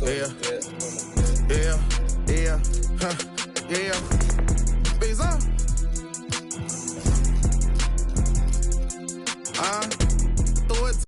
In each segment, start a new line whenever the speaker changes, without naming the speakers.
Yeah, yeah, yeah, huh, yeah. Bezan. Throw it.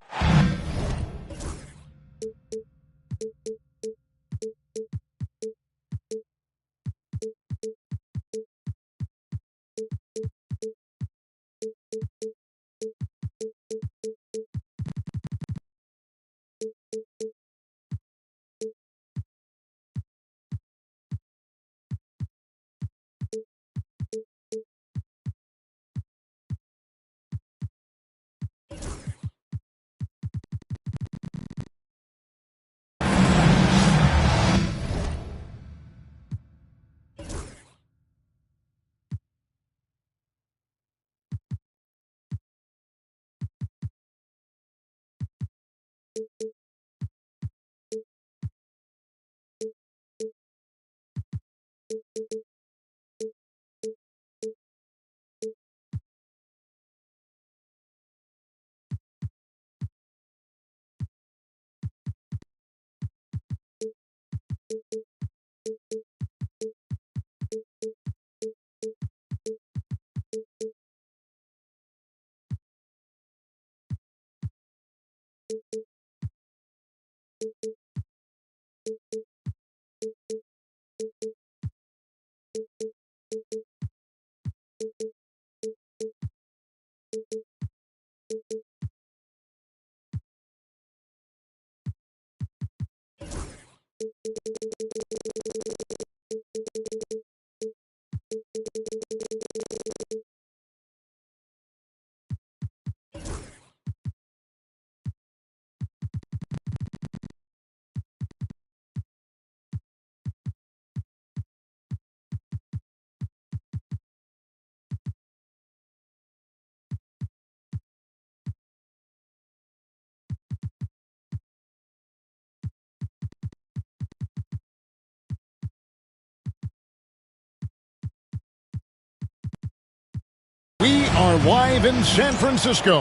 We are live in San Francisco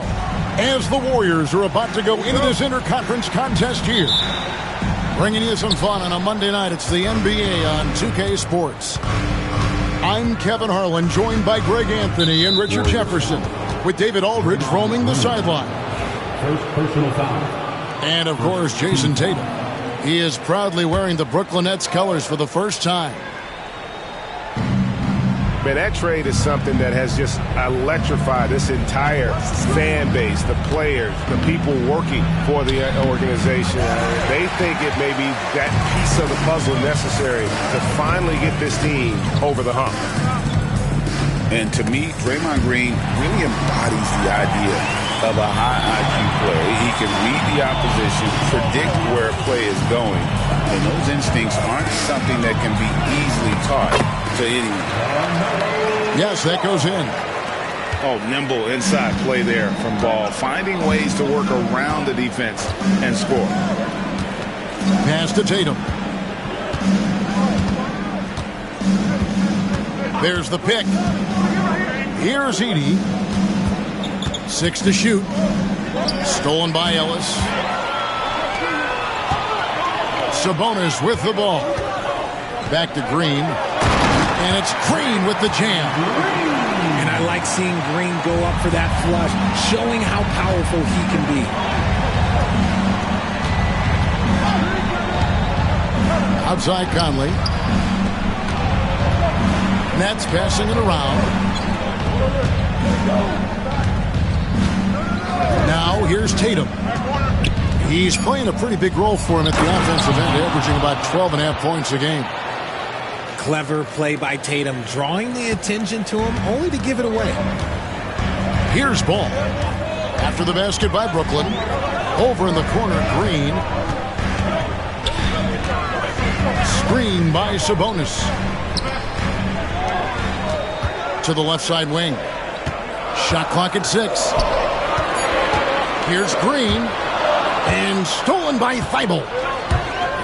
as the Warriors are about to go into this interconference contest here. Bringing you some fun on a Monday night. It's the NBA on 2K Sports. I'm Kevin Harlan, joined by Greg Anthony and Richard Jefferson, with David Aldridge roaming the sideline.
First personal foul.
And, of course, Jason Tatum. He is proudly wearing the Brooklyn Nets colors for the first time.
Man, that trade is something that has just electrified this entire fan base, the players, the people working for the organization. They think it may be that piece of the puzzle necessary to finally get this team over the hump.
And to me, Draymond Green really embodies the idea of a high IQ player. He can read the opposition, predict where a play is going, and those instincts aren't something that can be easily taught to anyone.
Yes, that goes in.
Oh, nimble inside play there from Ball, finding ways to work around the defense and score.
Pass to Tatum. There's the pick. Here's Edey. 6 to shoot. Stolen by Ellis. Sabonis with the ball. Back to Green. And it's Green with the jam.
And I like seeing Green go up for that flush, showing how powerful he can be.
Outside Conley. Nets passing it around. Now here's Tatum. He's playing a pretty big role for him at the offensive end, averaging about 12.5 points a game.
Clever play by Tatum, drawing the attention to him, only to give it away.
Here's Ball. After the basket by Brooklyn. Over in the corner, Green. Screen by Sabonis. To the left side wing. Shot clock at 6. Here's Green. And stolen by Thibault.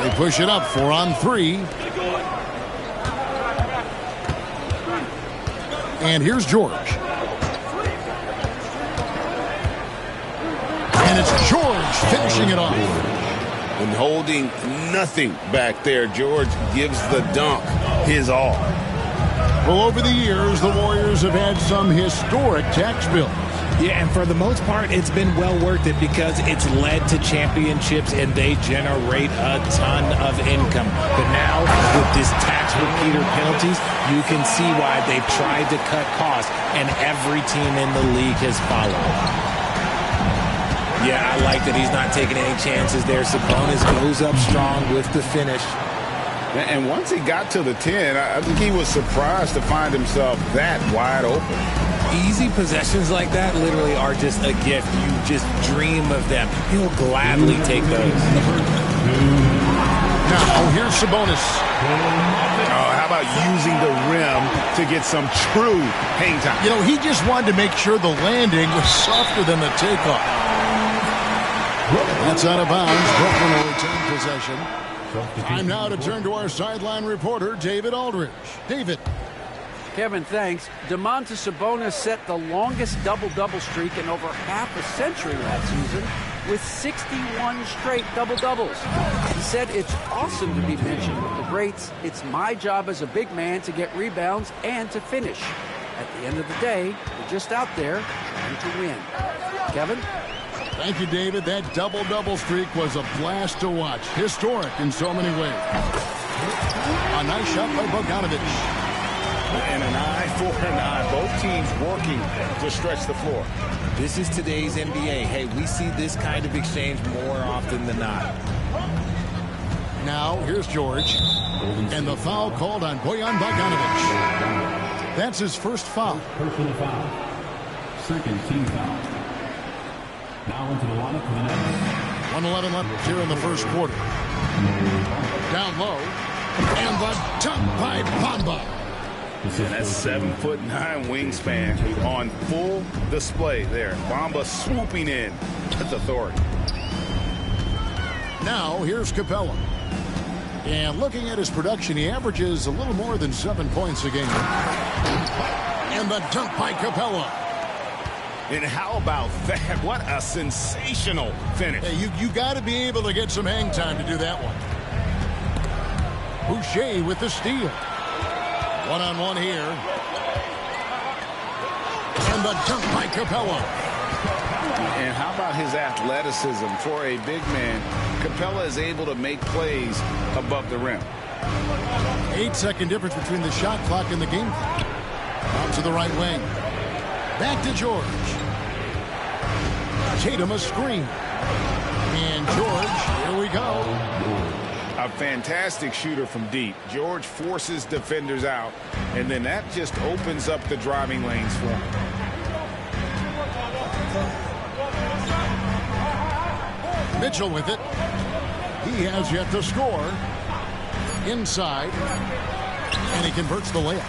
They push it up 4 on 3. And here's George. And it's George finishing it off.
and holding nothing back there. George gives the dunk his all.
Well, over the years, the Warriors have had some historic tax bills.
Yeah, and for the most part, it's been well worth it because it's led to championships and they generate a ton of income. But now, with this tax repeater penalties, you can see why they've tried to cut costs, and every team in the league has followed. Yeah, I like that he's not taking any chances there. Sabonis goes up strong with the finish.
And once he got to the 10, I think he was surprised to find himself that wide open.
Easy possessions like that literally are just a gift. You just dream of them. He'll gladly take those.
Now, here's Sabonis.
How about using the rim to get some true hang time?
You know, he just wanted to make sure the landing was softer than the takeoff. That's out of bounds. Brooklyn will retain possession. Time now to turn to our sideline reporter, David Aldridge. David.
Kevin, thanks. Domantas Sabonis set the longest double-double streak in over half a century last season with 61 straight double-doubles. He said it's awesome to be mentioned with the greats. It's my job as a big man to get rebounds and to finish. At the end of the day, we're just out there trying to win. Kevin?
Thank you, David. That double-double streak was a blast to watch. Historic in so many ways. A nice shot by Bogdanovic.
And an eye for an eye. Both teams working to stretch the floor.
This is today's NBA. Hey, we see this kind of exchange more often than not.
Now, here's George. And the foul called on Bojan Bogdanovic. That's his first foul.
Personal foul. Second team foul. Now into the lineup for the Nets.
1:11 left here in the first quarter. Down low. And the dunk by Bamba.
And that's 7'9" wingspan on full display there. Bamba swooping in with authority.
Now, here's Capella. And looking at his production, he averages a little more than 7 points a game. And the dunk by Capella.
And how about that? What a sensational finish.
Hey, you got to be able to get some hang time to do that one. Boucher with the steal. One-on-one here. And the dunk by Capella.
And how about his athleticism for a big man? Capella is able to make plays above the rim.
8-second difference between the shot clock and the game clock. Out to the right wing. Back to George. Tatum a screen. And George, here we go.
A fantastic shooter from deep. George forces defenders out, and then that just opens up the driving lanes for him.
Mitchell with it. He has yet to score. Inside. And he converts the layup.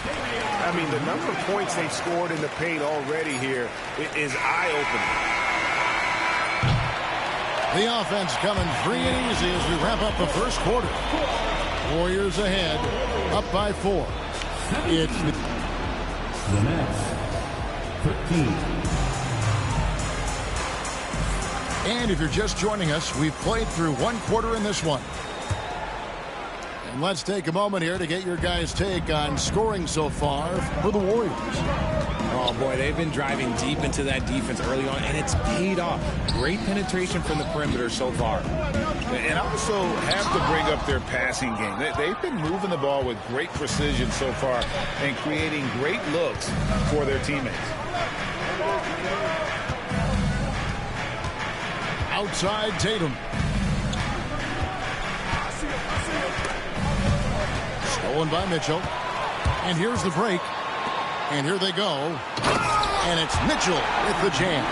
I mean, the number of points they've scored in the paint already here is eye-opening.
The offense coming free and easy as we wrap up the first quarter. Warriors ahead, up by 4. It's
The Nets, 13.
And if you're just joining us, we've played through one quarter in this one. And let's take a moment here to get your guys' take on scoring so far for the Warriors.
Oh, boy, they've been driving deep into that defense early on, and it's paid off. Great penetration from the perimeter so far.
And also have to bring up their passing game. They've been moving the ball with great precision so far and creating great looks for their teammates.
Outside Tatum. Stolen by Mitchell. And here's the break. And here they go. And it's Mitchell with the jam.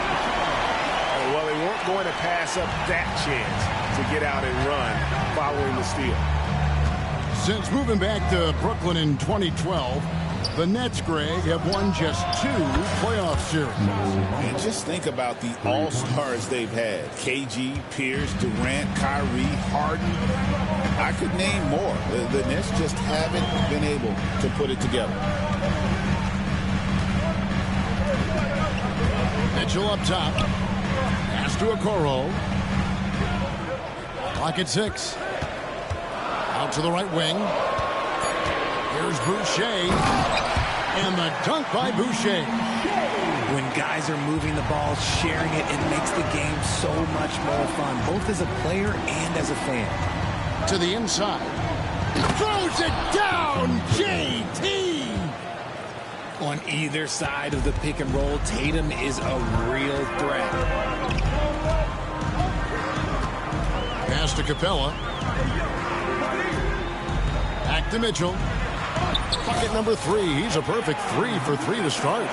Well, they weren't going to pass up that chance to get out and run following the steal.
Since moving back to Brooklyn in 2012, the Nets, Greg, have won just 2 playoff series.
And just think about the all-stars they've had. KG, Pierce, Durant, Kyrie, Harden. I could name more. The Nets just haven't been able to put it together.
Mitchell up top. Pass to Okoro. Clock at 6. Out to the right wing. Here's Boucher. And the dunk by Boucher.
When guys are moving the ball, sharing it, it makes the game so much more fun, both as a player and as a fan.
To the inside. Throws it down, JT!
On either side of the pick and roll, Tatum is a real threat.
Pass to Capella. Back to Mitchell. Bucket number 3. He's a perfect 3 for 3 to start.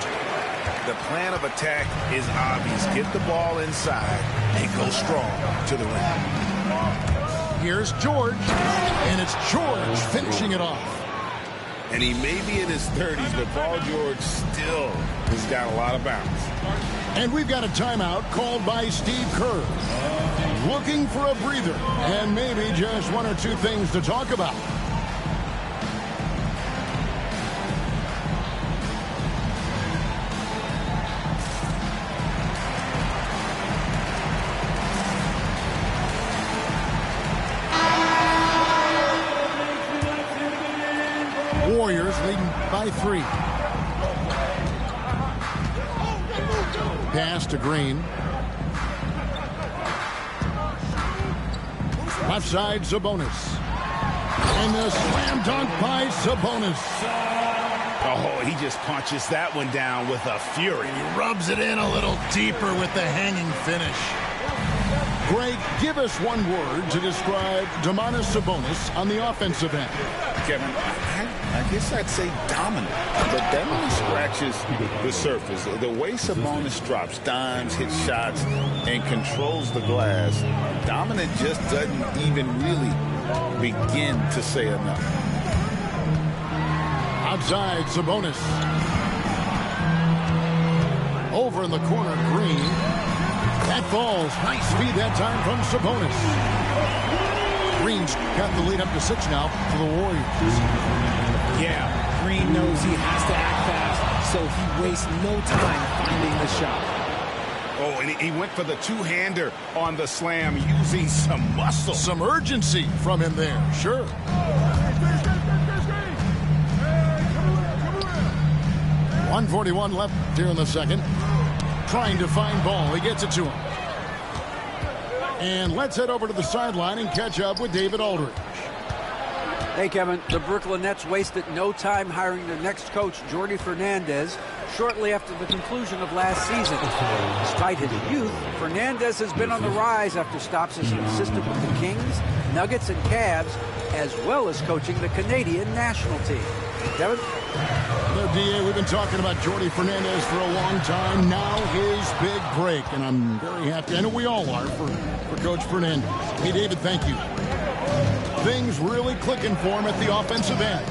The plan of attack is obvious. Get the ball inside and go strong to the rim.
Here's George. And it's George finishing it off.
And he may be in his 30s, but Paul George still has got a lot of bounce.
And we've got a timeout called by Steve Kerr. Looking for a breather and maybe just 1 or 2 things to talk about. Warriors leading by 3. Pass to Green. Left side, Sabonis. And the slam dunk by Sabonis.
Oh, he just punches that one down with a fury.
He rubs it in a little deeper with the hanging finish. Greg, give us one word to describe Domantas Sabonis on the offensive end.
Kevin, I guess I'd say dominant, but that only scratches the surface. The way Sabonis drops dimes, hits shots, and controls the glass, dominant just doesn't even really begin to say enough.
Outside, Sabonis. Over in the corner, Green. That falls. Nice speed that time from Sabonis. Green's got the lead up to 6 now for the Warriors.
Yeah, Green knows he has to act fast, so he wastes no time finding the shot.
Oh, and he went for the two-hander on the slam using some muscle.
Some urgency from him there, sure. .141 left here in the second. Trying to find ball. He gets it to him. And let's head over to the sideline and catch up with David Aldridge.
Hey, Kevin, the Brooklyn Nets wasted no time hiring their next coach, Jordi Fernandez, shortly after the conclusion of last season. Despite his youth, Fernandez has been on the rise after stops as an assistant with the Kings, Nuggets, and Cavs, as well as coaching the Canadian national team. Kevin?
No, DA, we've been talking about Jordi Fernandez for a long time. Now his big break, and I'm very happy. I know we all are for Coach Fernandez. Hey, David, thank you. Things really clicking for him at the offensive end.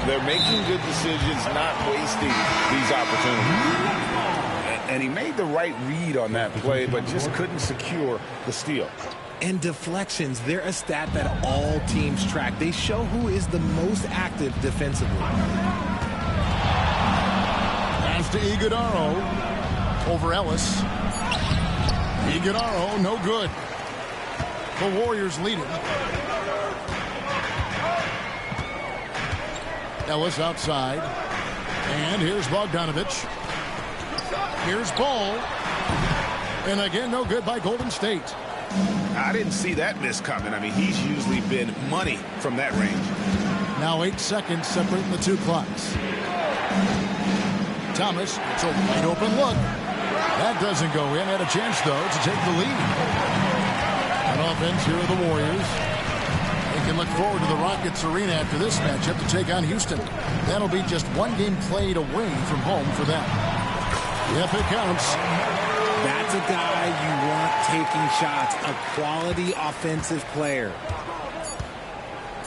They're making good decisions, not wasting these opportunities. And he made the right read on that play, but just couldn't secure the steal.
And deflections, they're a stat that all teams track. They show who is the most active defensively.
Pass to Iguodala over Ellis. Iguodala, no good. The Warriors lead it. Ellis outside. And here's Bogdanovich. Here's Ball. And again, no good by Golden State.
I didn't see that miss coming. I mean, he's usually been money from that range.
Now 8 seconds separating the 2 clocks. Thomas, it's a wide open look. That doesn't go in. Had a chance, though, to take the lead. On offense, here are the Warriors. They can look forward to the Rockets Arena after this matchup to take on Houston. That'll be just 1 game played away from home for them. Yep, it counts.
That's a guy you want taking shots, a quality offensive player.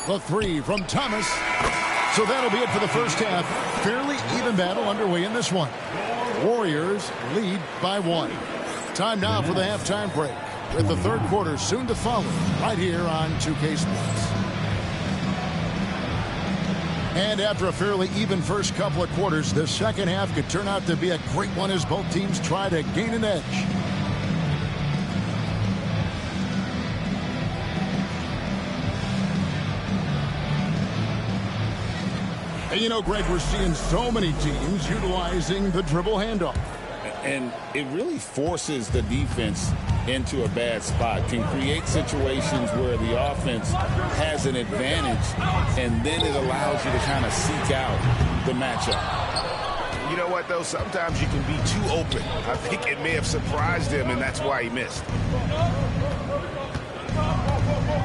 The 3 from Thomas. So that'll be it for the first half. Fairly even battle underway in this one. Warriors lead by 1. Time now for the halftime break, with the third quarter soon to follow right here on 2K Sports. And after a fairly even first couple of quarters, the second half could turn out to be a great one as both teams try to gain an edge. And you know, Greg, we're seeing so many teams utilizing the dribble handoff.
And it really forces the defense into a bad spot, can create situations where the offense has an advantage, and then it allows you to kind of seek out the matchup.
You know what, though? Sometimes you can be too open. I think it may have surprised him, and that's why he missed.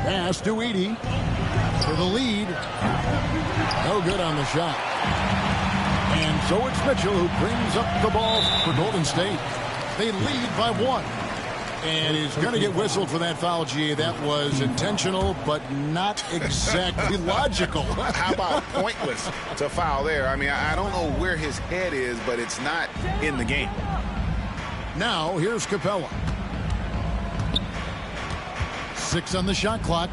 Pass to Edie for the lead. No good on the shot. And so it's Mitchell who brings up the ball for Golden State. They lead by 1. And he's going to get whistled for that foul, G. That was intentional, but not exactly logical.
How about pointless to foul there? I mean, I don't know where his head is, but it's not in the game.
Now, here's Capella. 6 on the shot clock.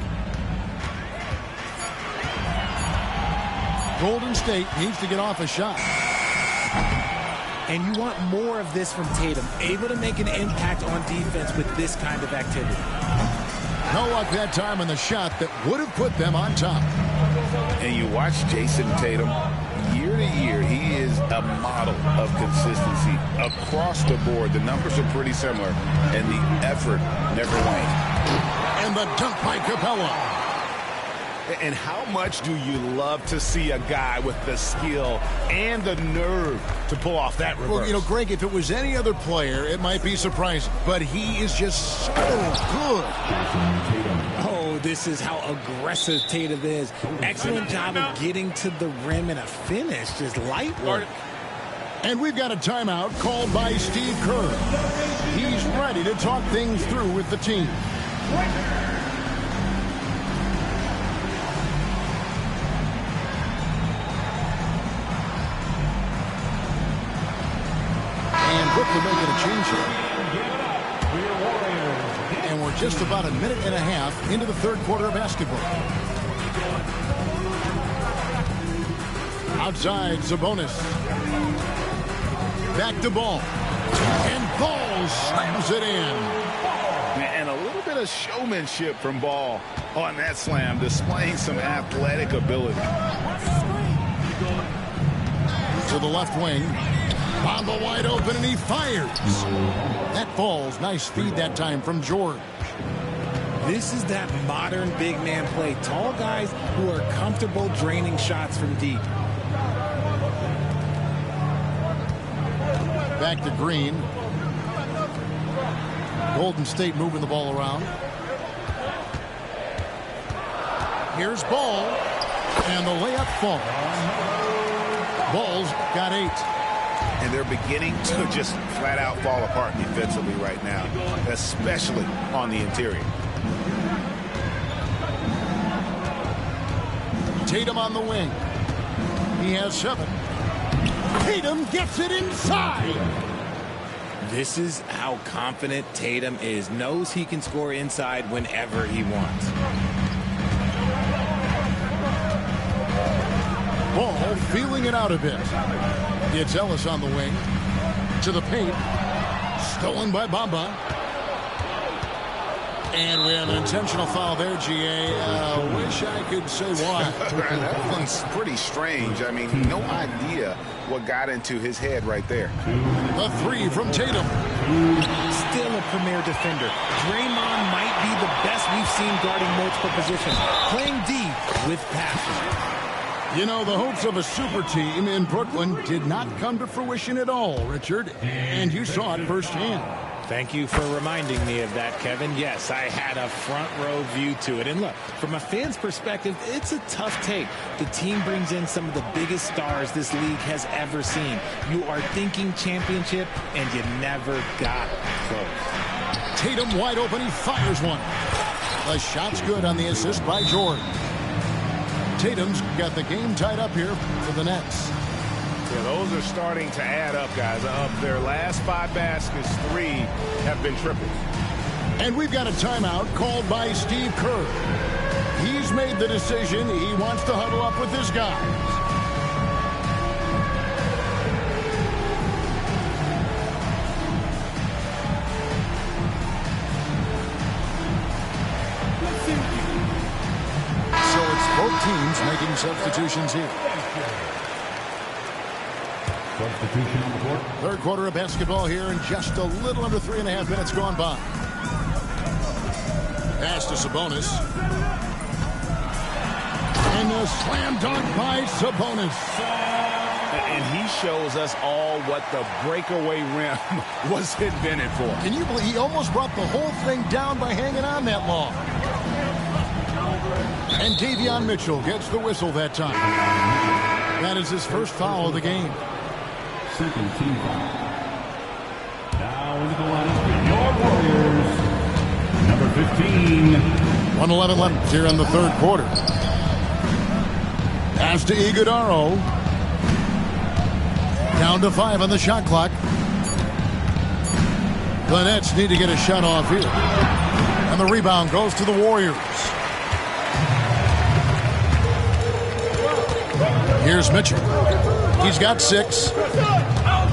Golden State needs to get off a shot.
And you want more of this from Tatum, able to make an impact on defense with this kind of activity.
No luck that time on the shot that would have put them on top.
And you watch Jason Tatum, year to year, he is a model of consistency. Across the board, the numbers are pretty similar, and the effort never wanes.
And the dunk by Capella.
And how much do you love to see a guy with the skill and the nerve to pull off that reverse?
Well, you know, Greg, if it was any other player, it might be surprising. But he is just so good.
Oh, this is how aggressive Tatum is. Excellent job of getting to the rim and a finish. Just light work.
And we've got a timeout called by Steve Kerr. He's ready to talk things through with the team. And Brooklyn making a change here. And we're just about a minute and a half into the third quarter of basketball. Outside, Sabonis. Back to Ball. And Ball slams it in.
And a little bit of showmanship from Ball on that slam, displaying some athletic ability.
To the left wing. Bamba wide open, and he fires. That falls. Nice feed that time from George.
This is that modern big man play. Tall guys who are comfortable draining shots from deep.
Back to Green. Golden State moving the ball around. Here's Ball. And the layup falls. Ball's got 8.
And they're beginning to just flat out fall apart defensively right now, especially on the interior.
Tatum on the wing. He has 7. Tatum gets it inside.
This is how confident Tatum is. Knows he can score inside whenever he wants.
Ball feeling it out a bit. It's Ellis on the wing. To the paint. Stolen by Bamba. And we have an intentional foul there, GA. Wish I could say why.
That one's pretty strange. I mean, no idea what got into his head right there.
The 3 from Tatum.
Still a premier defender. Draymond might be the best we've seen guarding multiple positions. Playing deep with passion.
You know, the hopes of a super team in Brooklyn did not come to fruition at all, Richard. And you saw it firsthand.
Thank you for reminding me of that, Kevin. Yes, I had a front row view to it. And look, from a fan's perspective, it's a tough take. The team brings in some of the biggest stars this league has ever seen. You are thinking championship, and you never got close.
Tatum wide open. He fires one. The shot's good on the assist by George. Tatum's got the game tied up here for the Nets.
Yeah, those are starting to add up, guys. Of their last 5 baskets, 3 have been triples.
And we've got a timeout called by Steve Kerr. He's made the decision. He wants to huddle up with his guys. So it's both teams making substitutions here.
Substitution on the court.
Third quarter of basketball here, and just a little under 3.5 minutes gone by. Pass to Sabonis. And a slam dunk by Sabonis.
And he shows us all what the breakaway rim was invented for.
Can you believe he almost brought the whole thing down by hanging on that long? And Davion Mitchell gets the whistle that time. That is his first foul of the game.
Second team foul. Now into the lineup, your Warriors. Number 15.
1:11 left here in the third quarter. Pass to Iguodaro. Down to 5 on the shot clock. The Nets need to get a shot off here. And the rebound goes to the Warriors. Here's Mitchell. He's got 6.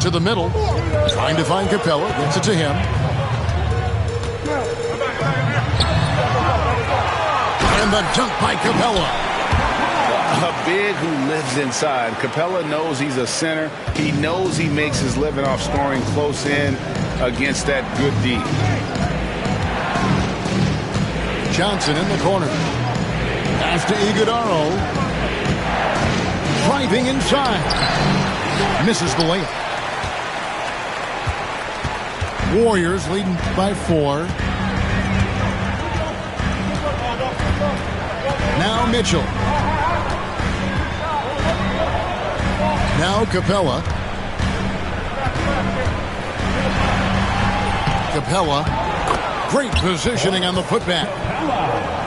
To the middle. Trying to find Capella. Gets it to him. And the dunk by Capella.
A big who lives inside. Capella knows he's a center. He knows he makes his living off scoring close in against that good D.
Johnson in the corner. Pass to Iguodaro. Driving inside. Misses the layup. Warriors leading by 4. Now Mitchell. Now Capella. Capella. Great positioning on the putback.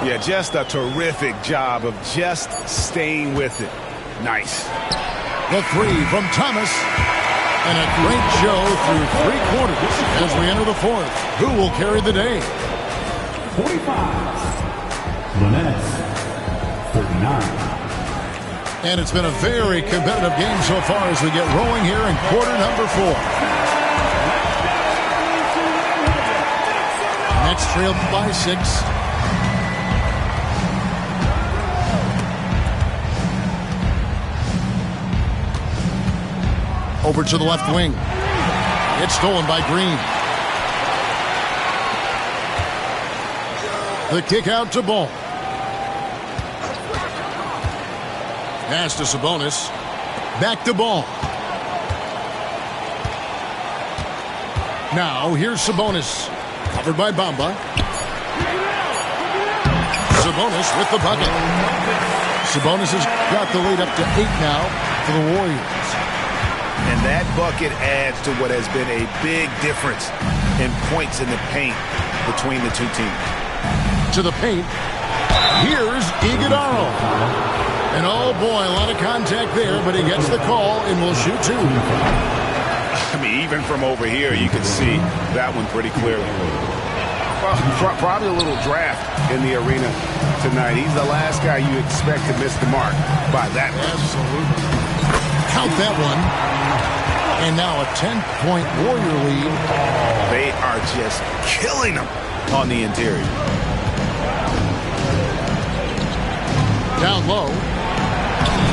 Yeah, just a terrific job of just staying with it. Nice.
The 3 from Thomas. And a great show through 3 quarters as we enter the 4th. Who will carry the day?
45. The Nets. 39.
And it's been a very competitive game so far as we get rolling here in quarter number 4. Nets trailed by 6. Over to the left wing. It's stolen by Green. The kick out to Ball. Pass to Sabonis. Back to Ball. Now here's Sabonis. Covered by Bamba. Sabonis with the bucket. Sabonis has got the lead up to 8 now for the Warriors.
And that bucket adds to what has been a big difference in points in the paint between the two teams.
To the paint. Here's Iguodaro. And oh boy, a lot of contact there, but he gets the call and will shoot 2.
I mean, even from over here, you can see that one pretty clearly. Probably a little draft in the arena tonight. He's the last guy you expect to miss the mark by that much.
Absolutely. Count that one. And now a 10-point Warrior lead.
They are just killing them on the interior.
Down low.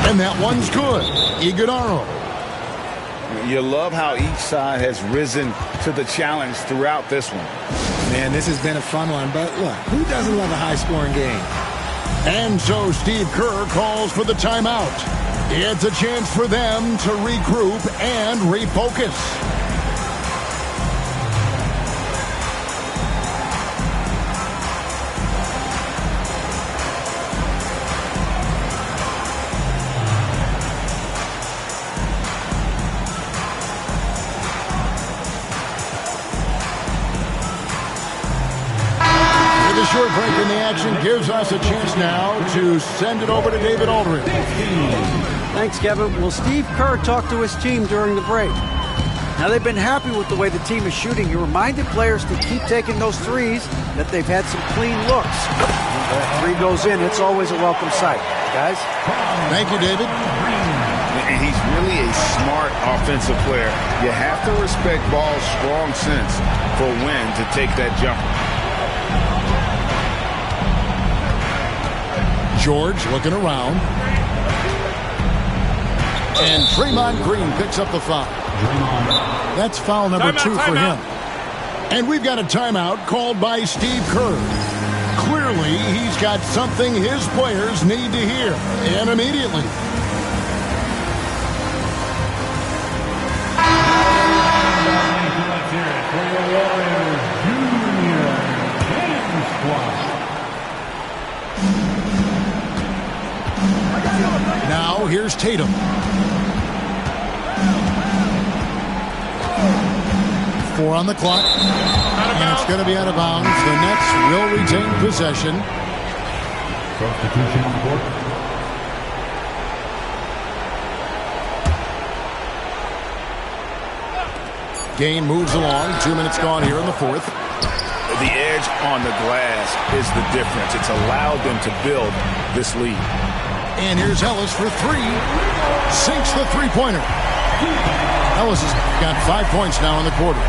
And that one's good. Iguodaro.
You love how each side has risen to the challenge throughout this one.
Man, this has been a fun one, but look, who doesn't love a high-scoring game?
And so Steve Kerr calls for the timeout. It's a chance for them to regroup and refocus. Short break in the action gives us a chance now to send it over to David Aldridge.
Thanks, Kevin. Well, Steve Kerr talked to his team during the break. Now, they've been happy with the way the team is shooting. He reminded players to keep taking those threes, that they've had some clean looks. When that 3 goes in, it's always a welcome sight. Guys?
Thank you, David.
And he's really a smart offensive player. You have to respect Ball's strong sense for when to take that jumper.
George looking around. And Draymond Green picks up the foul. That's foul number 2 for him. And we've got a timeout called by Steve Kerr. Clearly, he's got something his players need to hear, and immediately. Now, here's Tatum. Four on the clock. And it's going to be out of bounds. The Nets will retain possession.
Substitution on the court.
Game moves along. 2 minutes gone here in the fourth.
The edge on the glass is the difference. It's allowed them to build this lead.
And here's Ellis for three. Sinks the three-pointer. Ellis has got 5 points now in the quarter.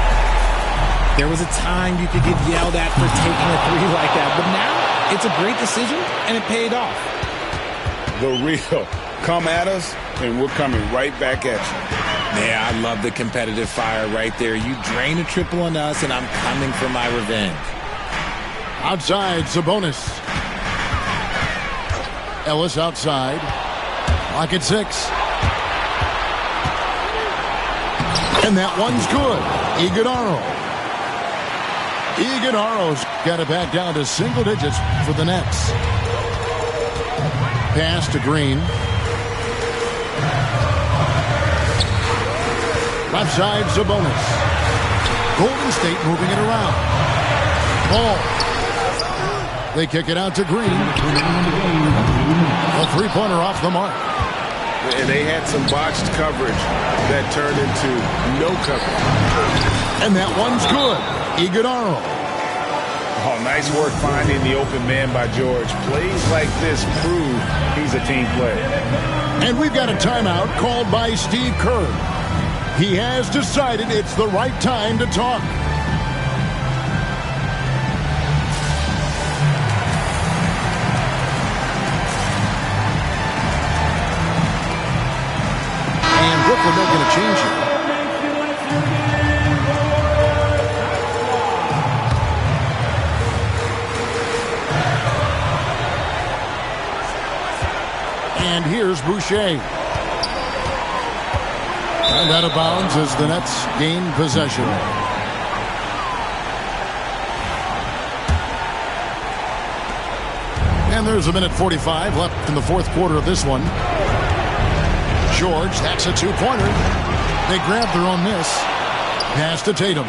There was a time you could get yelled at for taking a three like that, but now it's a great decision, and it paid off.
The real come at us, and we're coming right back at you.
Yeah, I love the competitive fire right there. You drain a triple on us, and I'm coming for my revenge.
Outside, Sabonis. Ellis outside. Clock at 6. And that one's good. Iguodala's got it back down to single digits for the Nets. Pass to Green. Left side, Sabonis. Golden State moving it around. Ball. They kick it out to Green. A three-pointer off the mark.
And they had some botched coverage that turned into no coverage.
And that one's good. Iguodala.
Oh, nice work finding the open man by George. Plays like this prove he's a team player.
And we've got a timeout called by Steve Kerr. He has decided it's the right time to talk. And Brooklyn making a change here. And here's Boucher. And out of bounds as the Nets gain possession. And there's a minute 45 left in the fourth quarter of this one. George, that's a two-pointer. They grab their own miss. Pass to Tatum.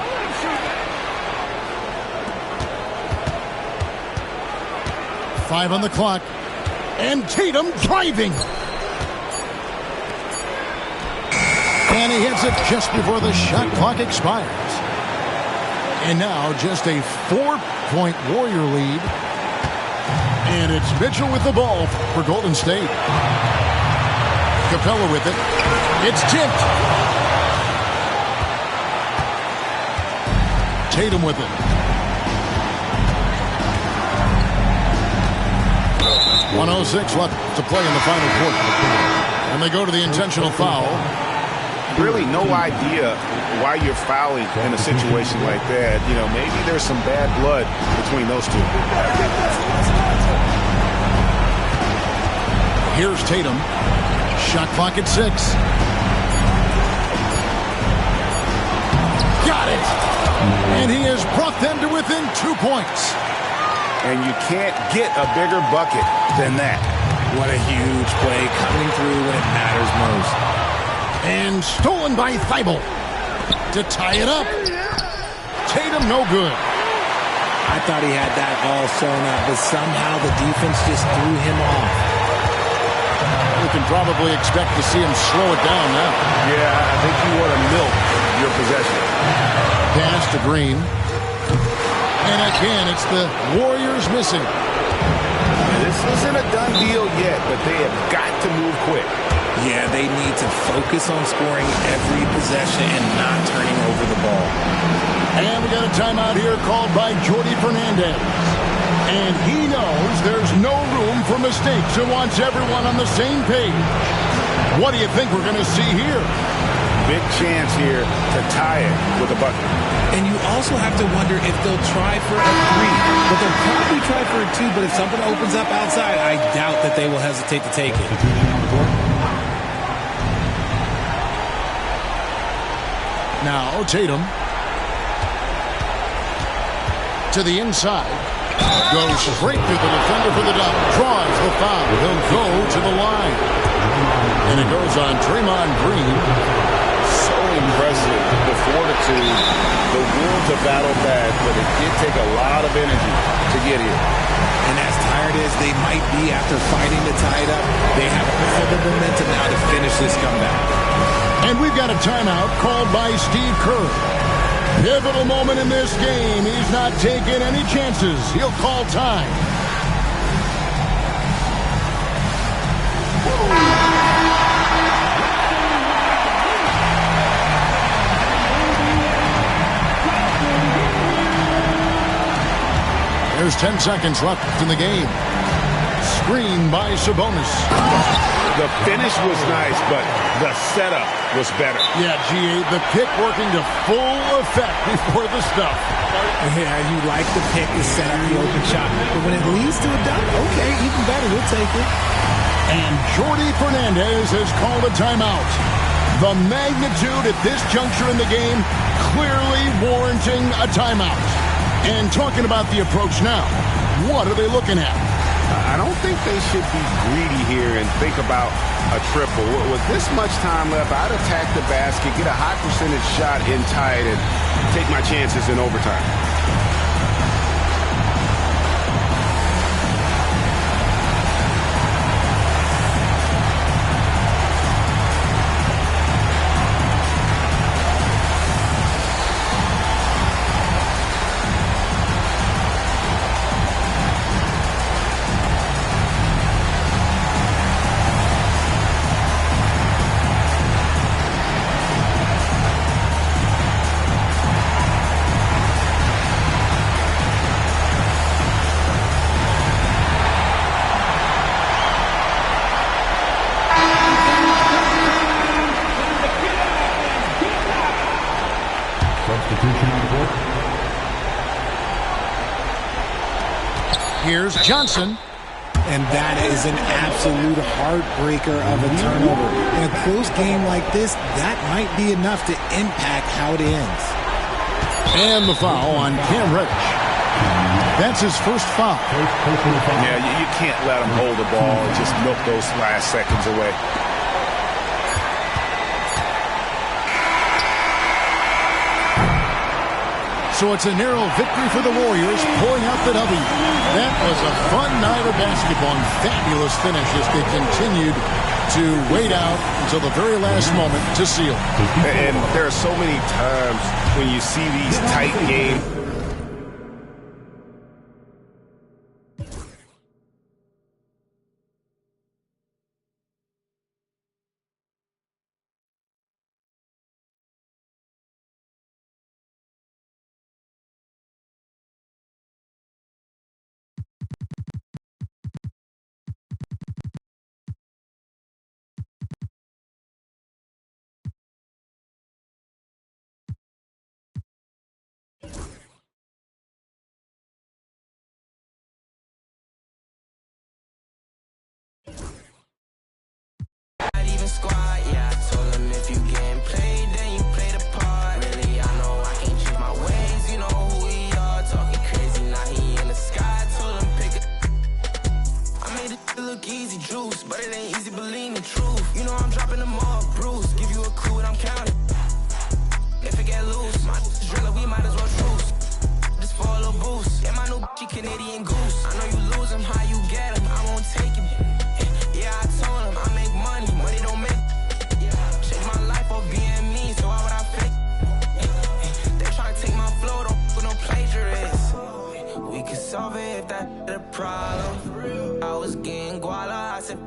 Five on the clock. And Tatum driving. And he hits it just before the shot clock expires. And now just a 4-point Warrior lead. And it's Mitchell with the ball for Golden State. Capella with it. It's tipped. Tatum with it. 1:06 left to play in the final quarter. And they go to the intentional foul.
Really no idea why you're fouling in a situation like that. You know, maybe there's some bad blood between those two.
Here's Tatum. Shot clock at 6. Got it! And he has brought them to within 2 points.
And you can't get a bigger bucket than that.
What a huge play coming through when it matters most.
And stolen by Thibault to tie it up. Tatum no good.
I thought he had that all sewn up, but somehow the defense just threw him off.
We can probably expect to see him slow it down now.
Yeah, I think you want to milk your possession.
Pass to Green. And again, it's the Warriors missing.
This isn't a done deal yet, but they have got to move quick.
Yeah, they need to focus on scoring every possession and not turning over the ball.
And we got a timeout here called by Jordi Fernandez. And he knows there's no room for mistakes and wants everyone on the same page. What do you think we're going to see here?
Big chance here to tie it with a bucket.
And you also have to wonder if they'll try for a 3. But they'll probably try for a 2, but if something opens up outside, I doubt that they will hesitate to take it.
Now Tatum. To the inside. Goes straight to the defender for the dunk. Draws the foul. He'll go to the line. And it goes on Draymond Green.
So impressive. The fortitude, the will to battle back, but it did take a lot of energy to get here.
And as tired as they might be after fighting to tie it up, they have all the momentum now to finish this comeback.
And we've got a timeout called by Steve Kerr. Pivotal moment in this game. He's not taking any chances. He'll call time. There's 10 seconds left in the game. Screen by Sabonis.
The finish was nice, but the setup was better.
Yeah, G8, the pick working to full effect before the stuff.
Yeah, you like the pick to set up the open shot. But when it leads to a dunk, okay, even better, we'll take it.
And Jordi Fernandez has called a timeout. The magnitude at this juncture in the game clearly warranting a timeout. And talking about the approach now, what are they looking at?
I don't think they should be greedy here and think about a triple. With this much time left, I'd attack the basket, get a high percentage shot in tight, and take my chances in overtime.
Here's Johnson.
And that is an absolute heartbreaker of a turnover. In a close game like this, that might be enough to impact how it ends.
And the foul on Cam Reddish. That's his first foul.
Yeah, you can't let him hold the ball and just milk those last seconds away.
So it's a narrow victory for the Warriors, pulling out the W. That was a fun night of basketball and fabulous finish as they continued to wait out until the very last moment to seal.
And there are so many times when you see these tight games.
Squad, yeah, I told him if you getting played, then you play the part. Really, I know I can't change my ways. You know who we are, talking crazy, now he in the sky. Told him pick it. I made it look easy, juice, but it ain't easy believing the truth. You know I'm dropping them off, Bruce. Give you a clue what I'm counting. If it get loose, my driller, we might as well truce. Just for a little boost. Yeah, my new bitch, Canadian goose. I know you lose him, how you get him? I won't take him. Yeah, I told him I make money don't make. Change my life or being me, so why would I fake? They try to take my flow, don't with no plagiarists. We could solve it if that's the problem. I was getting guala, I said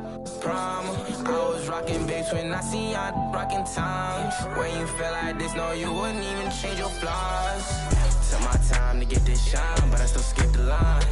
problem. I was rocking babes when I seen y'all rocking times. When you feel like this, no, you wouldn't even change your flaws. Took my time to get this shine, but I still skip the line.